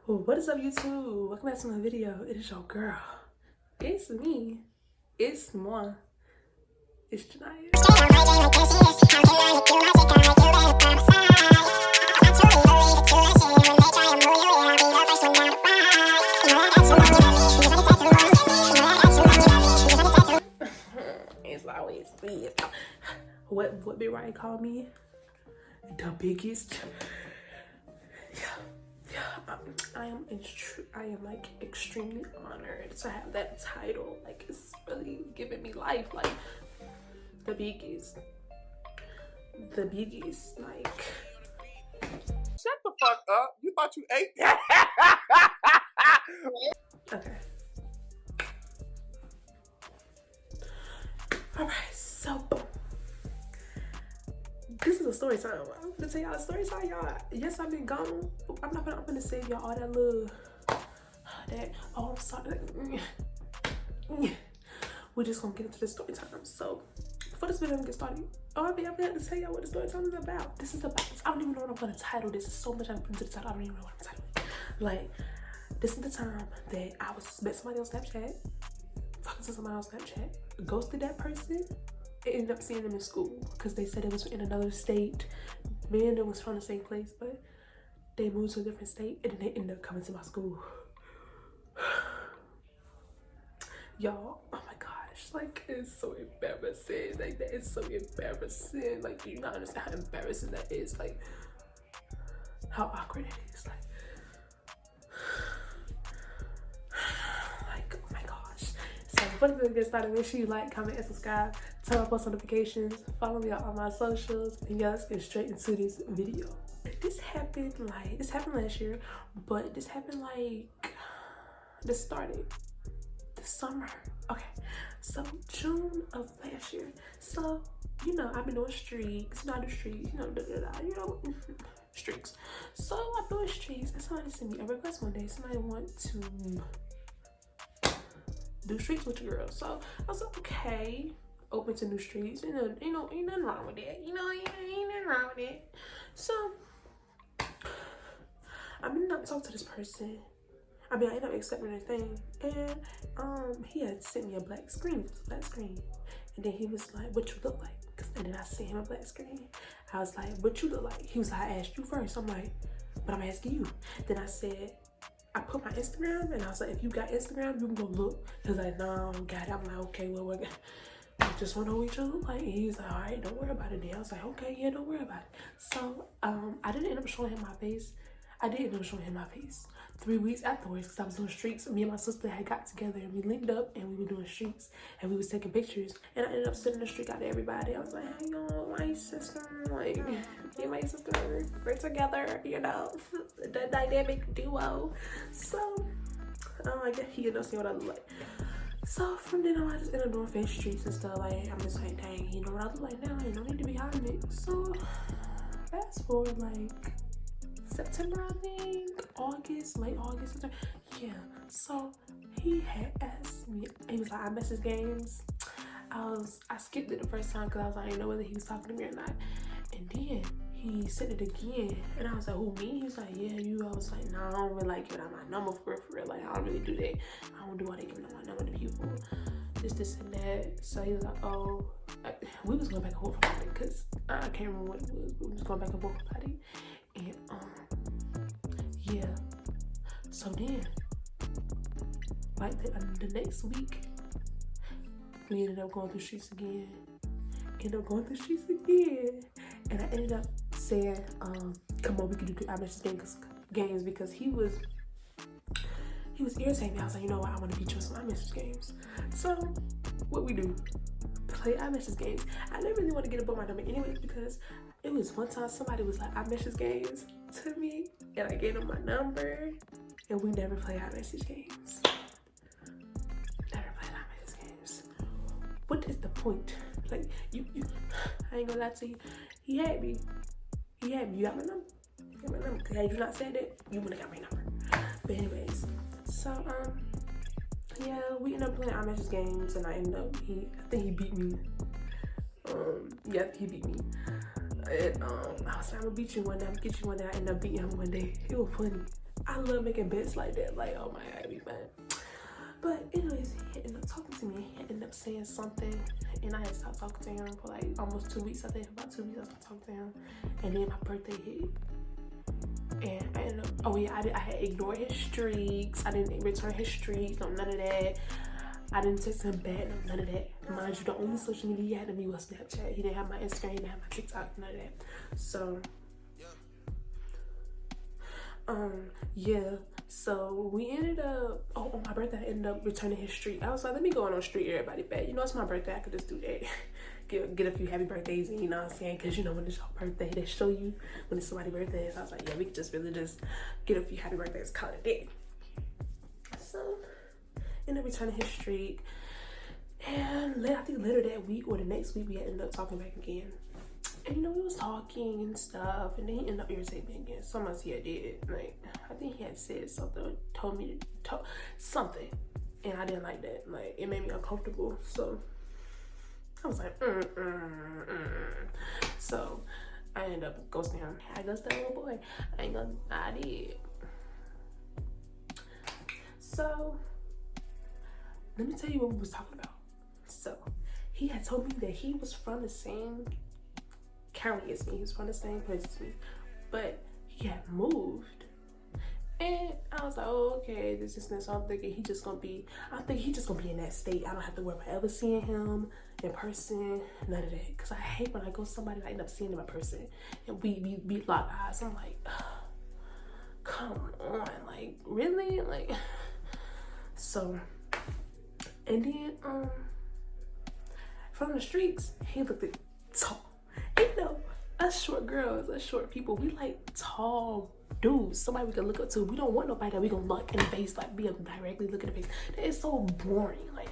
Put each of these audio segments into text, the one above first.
What is up, YouTube? Welcome back to my video. It is your girl. It's me. It's moi. It's Janiyah. It's always me. What Big Ryan called me? The biggest. I am like extremely honored to have that title. Like, it's really giving me life. Like, the biggest, like. Shut the fuck up. You thought you ate that? Okay. Alright, so this is a story time. I'm gonna tell y'all a story time, y'all. Yes, I've been gone. I'm gonna save y'all all that little I'm sorry. We're just gonna get into the story time. So before this video get started, I'm gonna have to tell y'all what the story time is about. This is about, I don't even know what I'm gonna title this. There's so much I'm putting to the title, I don't even know what I'm titling. Like, this is the time that I met somebody on Snapchat, talking to somebody on Snapchat, ghosted that person, and ended up seeing them in school because they said it was in another state. Me and them was from the same place, but they moved to a different state, and then they ended up coming to my school. Y'all, oh my gosh, like, it's so embarrassing. Like, that is so embarrassing. Like, do you not understand how embarrassing that is? Like, how awkward it is. Like, oh my gosh. So before we get started, make sure you like, comment, and subscribe. Turn on post notifications. Follow me on all my socials. And yeah, let's get straight into this video. This happened last year, but this happened this started this summer. Okay, so June of last year. So, you know, I've been doing streaks. You know, I do streaks, you know, streaks. So I'm doing streaks, and somebody sent me a request one day. Somebody want to do streaks with your girl. So I was like, okay, open to new streaks. Ain't nothing wrong with it. Ain't nothing wrong with it. So I ended up talking to this person. I ended up accepting anything, and he had sent me a black screen, and then he was like, "What you look like?" And then I sent him a black screen. I was like, "What you look like?" He was like, "I asked you first." I'm like, "But I'm asking you." Then I said, I put my Instagram, and I was like, "If you got Instagram, you can go look." He was like, "No, I don't got it." I'm like, "Okay, well, we just want to know what you look like." And he's like, "All right, don't worry about it." Then I was like, "Okay, yeah, don't worry about it." So I didn't end up showing him my face. 3 weeks afterwards, because I was doing streaks. Me and my sister had got together and we linked up and we were doing streaks and we was taking pictures. And I ended up sending the streak out to everybody. I was like, "Hey, yo, my sister, like, me and my sister, we're together, you know, the dynamic duo." So I guess he ended up seeing what I look like. So from then on, I just ended up doing face streaks and stuff. Like, I'm just like, dang, you know what I look like now? You don't need to be hiding it. So fast forward, like, September, I think, late August. Yeah. So he had asked me. He was like, "I miss his games." I skipped it the first time because I was like, I didn't know whether he was talking to me or not. And then he said it again, and I was like, "Who, me?" He was like, "Yeah, you." I was like, "No, I don't really like giving out my number for real. Like, I don't really do that. I don't do all that giving out my number to people. This and that." So he was like, "Oh." We was going back and forth about it because I can't remember what it was. We was going back and forth about it. And yeah, so then like the next week we ended up going through streets again, and I ended up saying, "Come on, we can do I Miss games," because he was irritating me. I was like, "You know what, I want to beat you with some I Miss games." So what we do, play I Miss games. I didn't really want to get above my number anyways, because it was one time somebody was like, "I Miss games" to me, and I gave them my number, and we never play I Miss games. Never played I Miss games. What is the point? Like, you I ain't gonna lie to you. He had me. You got my number. Had you not said it, you would've got my number. But anyways, so yeah, we ended up playing I Miss games, and I think he beat me. Yeah, he beat me. And I was like, "I'm gonna beat you one day, I'm gonna get you one day." I ended up beating him one day. It was funny. I love making bets like that. Like, oh my God, it'd be fun. But anyways, he ended up talking to me. He ended up saying something, and I had stopped talking to him for like almost 2 weeks. I think about 2 weeks I stopped talking to him, and then my birthday hit. And I ended up, oh yeah, I had ignored his streaks. I didn't return his streaks, no, none of that. I didn't text him back, no, none of that. Mind you, the only social media he had to me was Snapchat. He didn't have my Instagram, he didn't have my TikTok, none of that. So, yeah. So we ended up, on my birthday, I ended up returning his streak. I was like, let me go on street everybody back. You know, it's my birthday, I could just do that. Get a few happy birthdays, you know what I'm saying? Because you know when it's your birthday, they show you when it's somebody's birthday. So I was like, yeah, we could just really just get a few happy birthdays, call it that. So ended up returning his streak, and I think later that week or the next week we ended up talking back again. And you know, we was talking and stuff, and then he ended up irritating me again. Something else he had did, like I think he had said something, told me to something, and I didn't like that. Like it made me uncomfortable. So I was like, So I ended up ghosting him. I ghosted that little boy. I did. So let me tell you what we was talking about. So he had told me that he was from the same county as me. He was from the same place as me, but he had moved. And I was like, oh, okay, this is this. So I'm thinking he's just gonna be in that state. I don't have to worry about ever seeing him in person, none of that. Cause I hate when I go somebody and I end up seeing them in person and we lock eyes. I'm like, come on, like really? Like so, and then from the streets, he looked tall. And you know, us short girls, us short people, we like tall dudes, somebody we can look up to. We don't want nobody that we gonna look in the face, like be able to directly look in the face. That is so boring. Like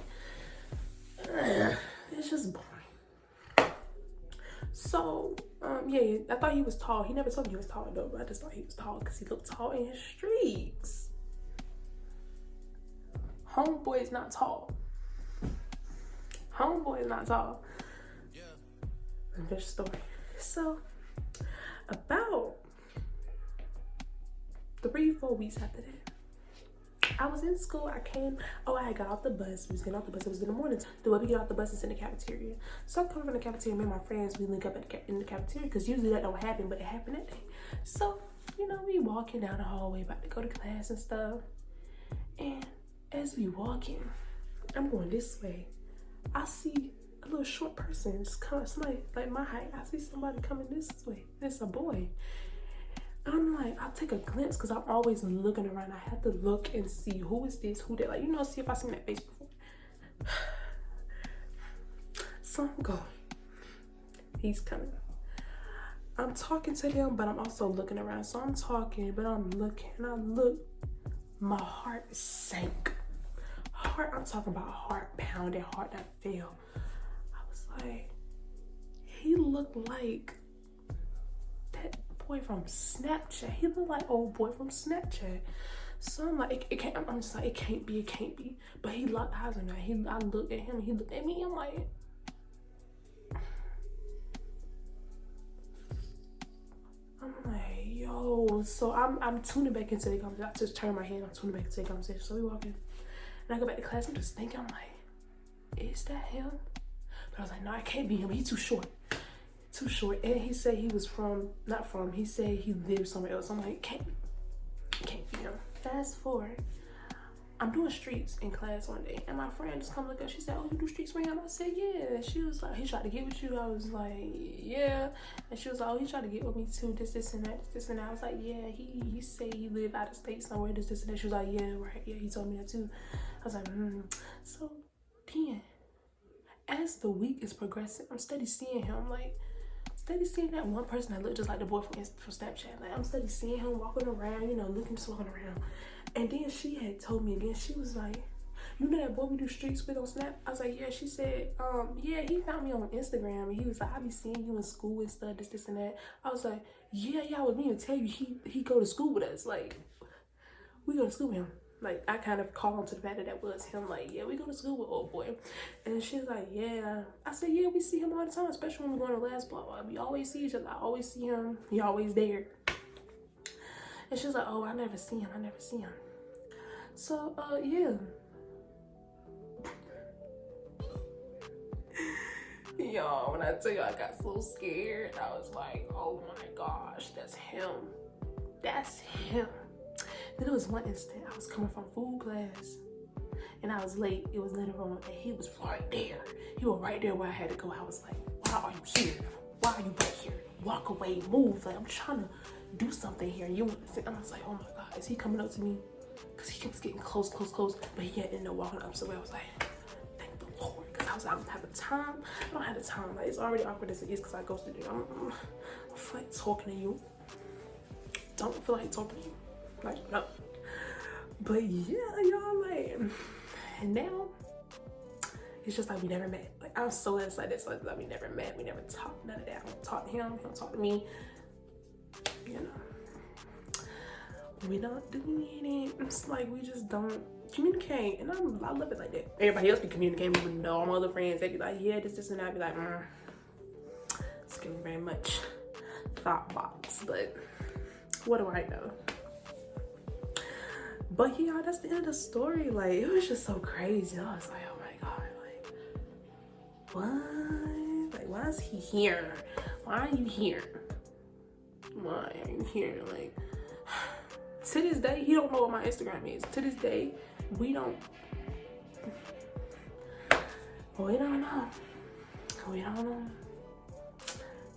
it's just boring. So yeah, I thought he was tall. He never told me he was tall though, but I just thought he was tall because he looked tall in his streaks. Homeboy is not tall. Homeboy is not tall. Yeah. Fish story. So about 3-4 weeks after that, I was in school. I had got off the bus. We was getting off the bus. It was in the morning. The way we get off the bus is in the cafeteria. So I'm coming from the cafeteria. Me and my friends, we link up in the cafeteria because usually that don't happen, but it happened that day. So, you know, we walking down the hallway about to go to class and stuff. And as we walking, I'm going this way. I see a little short person. It's kind of somebody like my height. I see somebody coming this way. It's a boy. I'm like, I'll take a glimpse because I'm always looking around. I have to look and see who is this, who that, like, you know, see if I've seen that face before. So I'm going. He's coming. I'm talking to them, but I'm also looking around. So I'm talking, but I'm looking. And I look, my heart sank. I'm talking about heart pounding, heart that fell. I was like, he looked like that boy from Snapchat. He looked like old boy from Snapchat. So I'm like, it can't. I'm just like, it can't be. But he locked eyes on me. I looked at him. He looked at me. I'm like, yo. So I'm tuning back into the conversation. I just turn my head. I'm tuning back into the conversation. So we walking, and I go back to class. I'm just thinking. I'm like, is that him? But I was like, no, it can't be him. He's too short. And he said he was he said he lived somewhere else. I'm like, can't be him. Fast forward, I'm doing streets in class one day, and my friend just come look up. She said, oh, you do streets for him? I said, yeah. She was like, he tried to get with you? I was like, yeah. And she was like, oh, he tried to get with me too, this and that. I was like, yeah, he said he lived out of state somewhere, this and that. She was like, yeah, right, yeah, he told me that too. I was like, So then, as the week is progressing, I'm steady seeing him, like, steady seeing that one person that looked just like the boy from Snapchat. Like, I'm steady seeing him walking around, you know, just walking around. And then she had told me again, she was like, you know that boy we do streets with on Snap? I was like, yeah. She said, yeah, he found me on Instagram, and he was like, I be seeing you in school and stuff, this and that. I was like, yeah, I was meaning to tell you, he go to school with us. Like, we go to school with him. Like, I kind of caught on to the fact that was him. Like, yeah, we go to school with old boy. And she was like, yeah. I said, yeah, we see him all the time, especially when we're going to last block. We always see each other. I always see him. He always there. And she's like, oh, I never see him. So, yeah. Y'all, when I tell you I got so scared, I was like, oh my gosh, that's him. Then there was one instant, I was coming from food class and I was late. It was later on and he was right there. He was right there where I had to go. I was like, why are you here? Why are you back here? Walk away, move. Like, I'm trying to do something here. You want to sit? And I was like, oh my God, is he coming up to me? Because he keeps getting close. But he had ended up walking up. So I was like, thank the Lord. Because I was like, I don't have the time. Like, it's already awkward as it is because I go to the gym. I feel like talking to you. Don't feel like talking to you. Like, no. But yeah, y'all, like, and now it's just like we never met. Like, I'm so excited. So like, we never met. We never talked. None of that. I don't talk to him. He don't talk to me. You know, we don't do anything. It's like we just don't communicate, and I love it like that. Everybody else be communicating with all my other friends. They be like, yeah, this, and that. I be like, it's giving very much thought box, but what do I know? But yeah, that's the end of the story. Like, it was just so crazy. I was like, oh my God, like, what? Like, why is he here? Why are you here? Why are you here? Like, to this day, he don't know what my Instagram is. To this day, we don't know.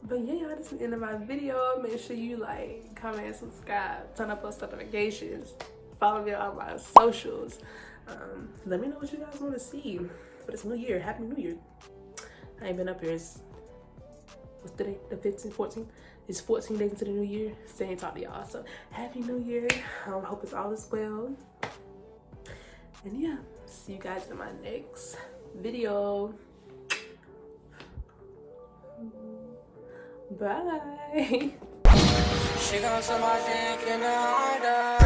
But yeah, y'all, that's the end of my video. Make sure you like, comment, subscribe, turn up post notifications, follow me on my socials. Let me know what you guys want to see for this new year. Happy New Year. I ain't been up here. What's today? The 15th, 14th? It's 14 days into the new year. Still ain't talk to y'all. So happy New Year. Hope it's all is well. And yeah, see you guys in my next video. Bye. She gon' suck my dick in the harder.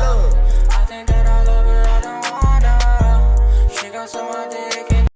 I think that I love her, I don't wanna. She gon' suck my dick.